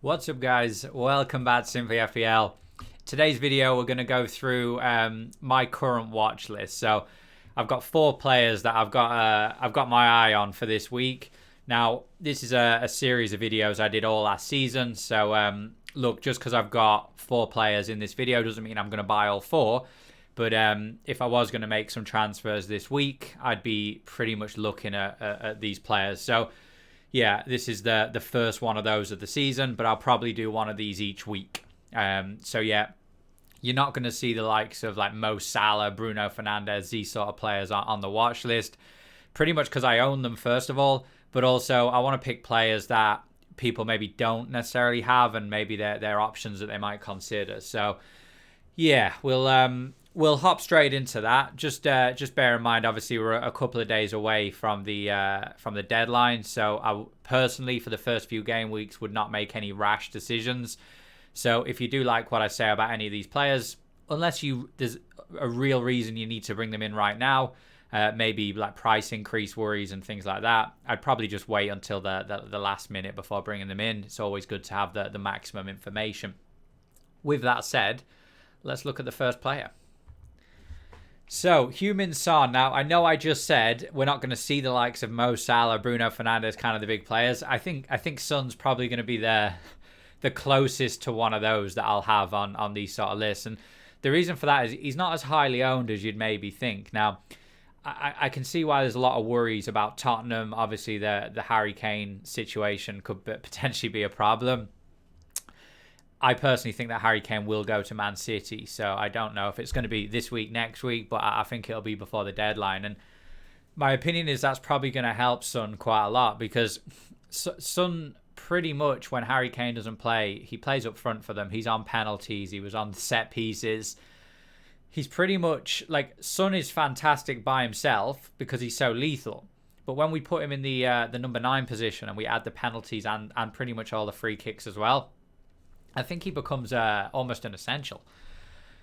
What's up, guys? Welcome back to Simply FPL. Today's video, we're going to go through my current watch list. So I've got 4 players that I've got my eye on for this week. Now, this is a series of videos I did all last season. So look, just because I've got 4 players in this video doesn't mean I'm going to buy all 4. But if I was going to make some transfers this week, I'd be pretty much looking at these players. So yeah, this is the first one of those of the season, but I'll probably do one of these each week. So yeah, you're not going to see the likes of like Mo Salah, Bruno Fernandes, these sort of players on the watch list, pretty much because I own them first of all, but also I want to pick players that people maybe don't necessarily have and maybe they're options that they might consider. So yeah, we'll hop straight into that. Just bear in mind, obviously, we're a couple of days away from the deadline. So I personally, for the first few game weeks, would not make any rash decisions. So if you do like what I say about any of these players, unless there's a real reason you need to bring them in right now, maybe like price increase worries and things like that, I'd probably just wait until the last minute before bringing them in. It's always good to have the maximum information. With that said, let's look at the first player. So, Heung-Min Son. Now, I know I just said we're not going to see the likes of Mo Salah, Bruno Fernandes, kind of the big players. I think Son's probably going to be the closest to one of those that I'll have on these sort of lists. And the reason for that is he's not as highly owned as you'd maybe think. Now, I can see why there's a lot of worries about Tottenham. Obviously, the Harry Kane situation could potentially be a problem. I personally think that Harry Kane will go to Man City, so I don't know if it's going to be this week, next week, but I think it'll be before the deadline. And my opinion is that's probably going to help Son quite a lot, because Son pretty much, when Harry Kane doesn't play, he plays up front for them. He's on penalties. He was on set pieces. He's pretty much, like, Son is fantastic by himself because he's so lethal. But when we put him in the number 9 position and we add the penalties and pretty much all the free kicks as well, I think he becomes almost an essential.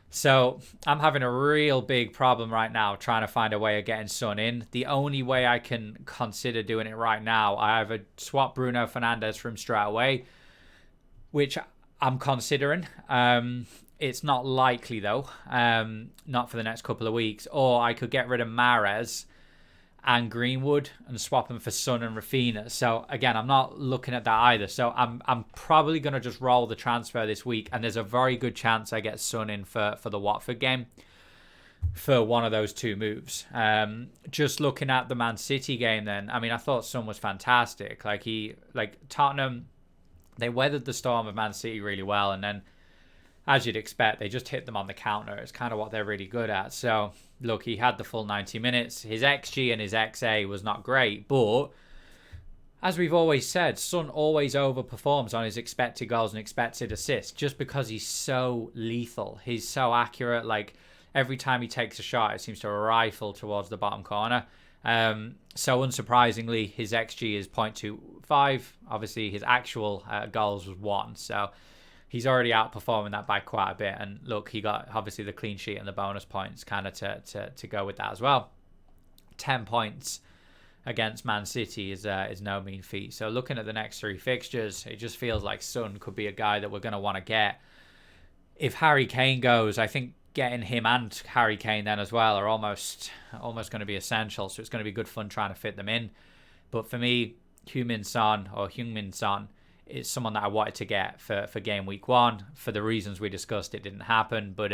So I'm having a real big problem right now trying to find a way of getting Son in. The only way I can consider doing it right now, I either swap Bruno Fernandes from straight away, which I'm considering. It's not likely though, not for the next couple of weeks. Or I could get rid of Mahrez and Greenwood and swap them for Son and Rafinha. So again, I'm not looking at that either. So I'm probably going to just roll the transfer this week, and there's a very good chance I get Son in for the Watford game for one of those 2 moves. Just looking at the Man City game then, I mean, I thought Son was fantastic. Like Tottenham, they weathered the storm of Man City really well, and then as you'd expect, they just hit them on the counter. It's kind of what they're really good at. So, look, he had the full 90 minutes. His XG and his XA was not great, but as we've always said, Son always overperforms on his expected goals and expected assists just because he's so lethal. He's so accurate. Like, every time he takes a shot, it seems to rifle towards the bottom corner. So, unsurprisingly, his XG is 0.25. Obviously, his actual goals was 1. So, he's already outperforming that by quite a bit. And look, he got obviously the clean sheet and the bonus points kind of to go with that as well. 10 points against Man City is no mean feat. So looking at the next 3 fixtures, it just feels like Son could be a guy that we're going to want to get. If Harry Kane goes, I think getting him and Harry Kane then as well are almost going to be essential. So it's going to be good fun trying to fit them in. But for me, Heung-Min Son, it's someone that I wanted to get for game week 1. For the reasons we discussed, it didn't happen. But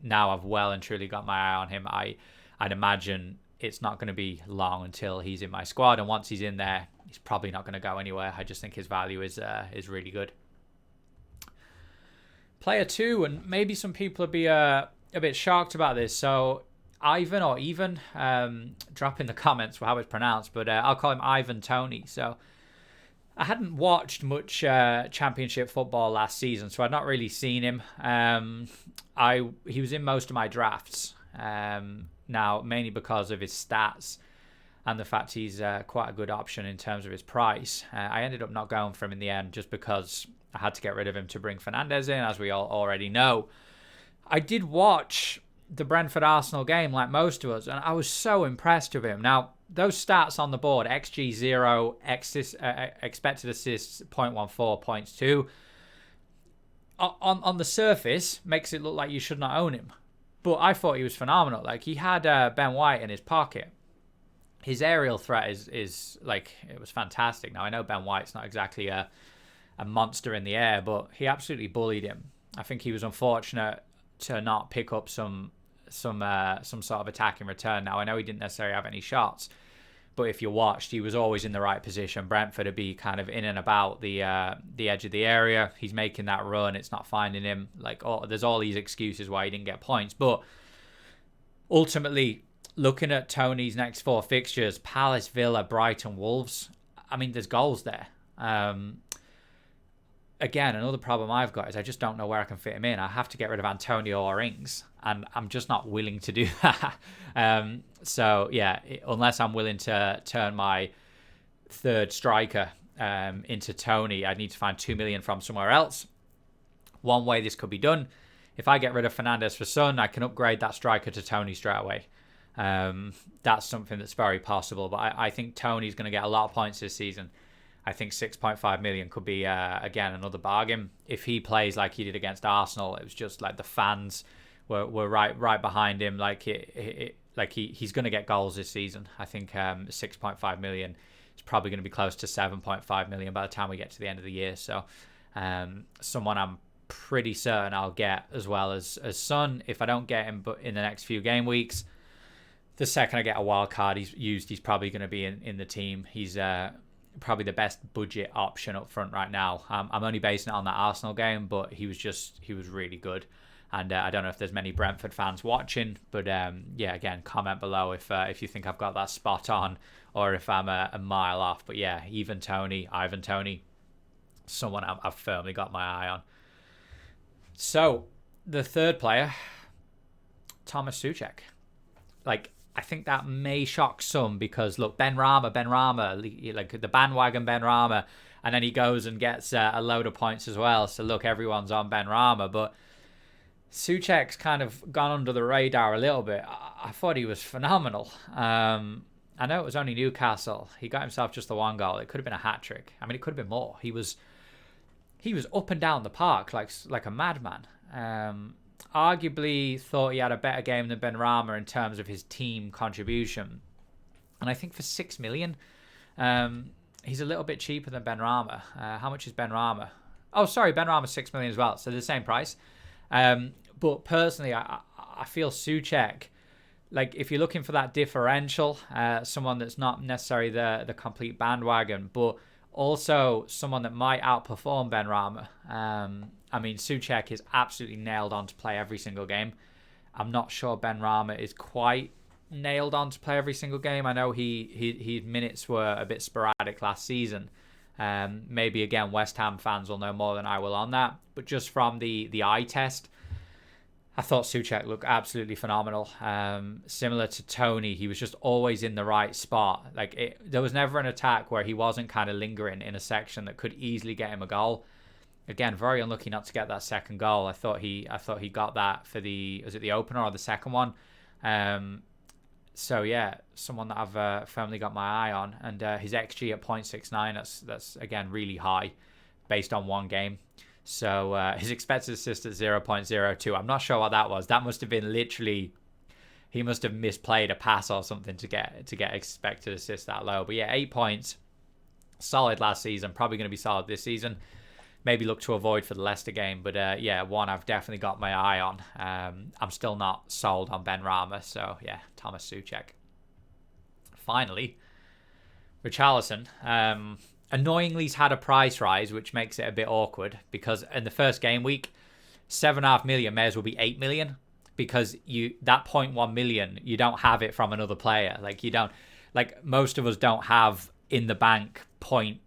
now I've well and truly got my eye on him. I'd imagine it's not going to be long until he's in my squad. And once he's in there, he's probably not going to go anywhere. I just think his value is really good. Player 2, and maybe some people will be a bit shocked about this. So Ivan, or even, drop in the comments for how it's pronounced. But I'll call him Ivan Toney. So I hadn't watched much championship football last season, so I'd not really seen him. He was in most of my drafts, now mainly because of his stats and the fact he's quite a good option in terms of his price. I ended up not going for him in the end just because I had to get rid of him to bring Fernandes in, as we all already know. I did watch the Brentford-Arsenal game like most of us, and I was so impressed with him. Now, those stats on the board, XG 0, expected assists 0.14, 0.2, on the surface makes it look like you should not own him. But I thought he was phenomenal. Like, he had Ben White in his pocket. His aerial threat is like, it was fantastic. Now, I know Ben White's not exactly a monster in the air, but he absolutely bullied him. I think he was unfortunate to not pick up some sort of attack in return. Now, I know he didn't necessarily have any shots, but if you watched, he was always in the right position. Brentford would be kind of in and about the edge of the area. He's making that run. It's not finding him. Like, there's all these excuses why he didn't get points. But ultimately, looking at Toney's next 4 fixtures, Palace, Villa, Brighton, Wolves, I mean, there's goals there. Again, another problem I've got is I just don't know where I can fit him in. I have to get rid of Antonio or Ings, and I'm just not willing to do that. So, yeah, unless I'm willing to turn my third striker into Toney, I need to find 2 million from somewhere else. One way this could be done, if I get rid of Fernandes for Son, I can upgrade that striker to Toney straight away. That's something that's very possible, but I think Toney's going to get a lot of points this season. I think 6.5 million could be, again, another bargain. If he plays like he did against Arsenal, it was just like the fans were right behind him. Like he's going to get goals this season. I think 6.5 million is probably going to be close to 7.5 million by the time we get to the end of the year. So someone I'm pretty certain I'll get, as well as Son. If I don't get him but in the next few game weeks, the second I get a wild card he's probably going to be in the team. He's probably the best budget option up front right now. I'm only basing it on that Arsenal game, but he was really good. And I don't know if there's many Brentford fans watching, but yeah, again, comment below if you think I've got that spot on or if I'm a mile off. But yeah, Ivan Toney, someone I've firmly got my eye on. So the third player, Tomas Soucek. Like, I think that may shock some because, look, Ben Rama, like the bandwagon Ben Rama, and then he goes and gets a load of points as well. So, look, everyone's on Ben Rama, but Soucek's kind of gone under the radar a little bit. I thought he was phenomenal. I know it was only Newcastle. He got himself just the one goal. It could have been a hat-trick. I mean, it could have been more. He was up and down the park like a madman. Arguably thought he had a better game than Benrahma in terms of his team contribution. And I think for 6 million, he's a little bit cheaper than Benrahma. How much is Benrahma? Oh, sorry, Benrahma's 6 million as well. So they're the same price. But personally, I feel Soucek, like if you're looking for that differential, someone that's not necessarily the complete bandwagon, but also someone that might outperform Benrahma. I mean, Soucek is absolutely nailed on to play every single game. I'm not sure Benrahma is quite nailed on to play every single game. I know his minutes were a bit sporadic last season. Maybe, again, West Ham fans will know more than I will on that. But just from the eye test, I thought Soucek looked absolutely phenomenal. Similar to Toney, he was just always in the right spot. There was never an attack where he wasn't kind of lingering in a section that could easily get him a goal. Again, very unlucky not to get that second goal. I thought he got that for was it the opener or the second one? So yeah, someone that I've firmly got my eye on, and his XG at 0.69. That's again really high, based on one game. So his expected assist at 0.02. I'm not sure what that was. That must have been literally, he must have misplayed a pass or something to get expected assist that low. But yeah, 8 points, solid last season. Probably going to be solid this season. Maybe look to avoid for the Leicester game. But yeah, one I've definitely got my eye on. I'm still not sold on Benrahma. So yeah, Tomas Soucek. Finally, Richarlison. Annoyingly, he's had a price rise, which makes it a bit awkward because in the first game week, 7.5 million may as well be 8 million because that 0.1 million, you don't have it from another player. Most of us don't have in the bank 0.1,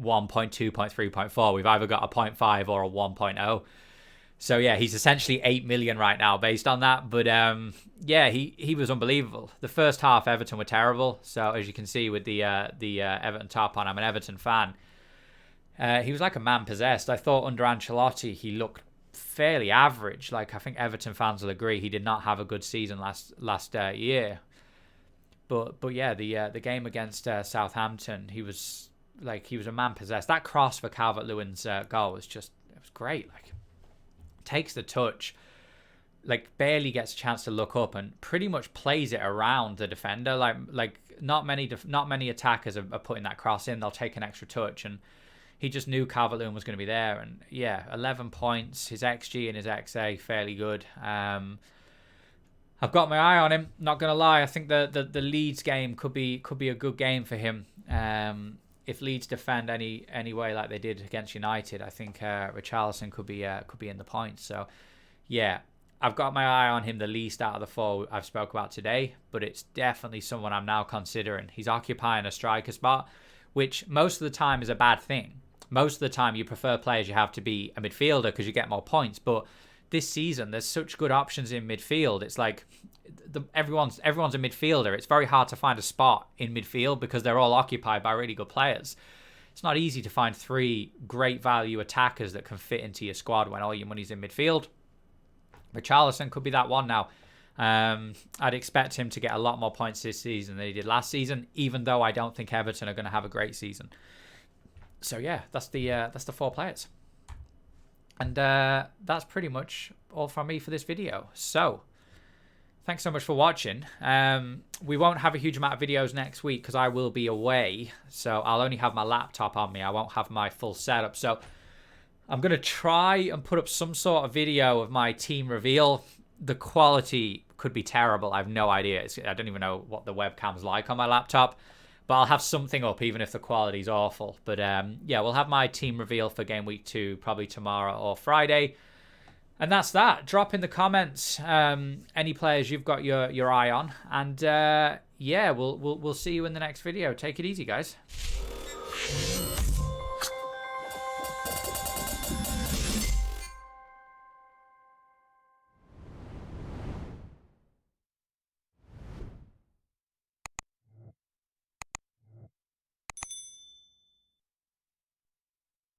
0.2, 0.3, 0.4. We've either got a 0.5 or a 1.0. So yeah, he's essentially 8 million right now based on that. But yeah, he was unbelievable. The first half, Everton were terrible. So as you can see with the Everton top on, I'm an Everton fan. He was like a man possessed. I thought under Ancelotti he looked fairly average. Like I think Everton fans will agree he did not have a good season last year. But yeah, the game against Southampton, he was a man possessed. That cross for Calvert-Lewin's goal was great. takes the touch, like barely gets a chance to look up, and pretty much plays it around the defender. Like not many attackers are putting that cross in. They'll take an extra touch, and he just knew Calvert-Lewin was going to be there. And yeah, 11 points. His XG and his XA fairly good. I've got my eye on him. Not gonna lie, I think the Leeds game could be a good game for him. If Leeds defend any way like they did against United, I think Richarlison could be in the points. So yeah, I've got my eye on him the least out of the four I've spoke about today, but it's definitely someone I'm now considering. He's occupying a striker spot, which most of the time is a bad thing. Most of the time you prefer players you have to be a midfielder because you get more points, but this season there's such good options in midfield. It's like everyone's a midfielder. It's very hard to find a spot in midfield because they're all occupied by really good players. It's not easy to find 3 great value attackers that can fit into your squad when all your money's in midfield. Richarlison could be that one now. I'd expect him to get a lot more points this season than he did last season, even though I don't think Everton are going to have a great season. So yeah, that's the 4 players. And that's pretty much all from me for this video. So thanks so much for watching. We won't have a huge amount of videos next week because I will be away. So I'll only have my laptop on me. I won't have my full setup. So I'm going to try and put up some sort of video of my team reveal. The quality could be terrible. I have no idea. I don't even know what the webcam's like on my laptop. But I'll have something up even if the quality's awful. But yeah, we'll have my team reveal for game week 2 probably tomorrow or Friday. And that's that. Drop in the comments any players you've got your eye on. And yeah, we'll see you in the next video. Take it easy, guys.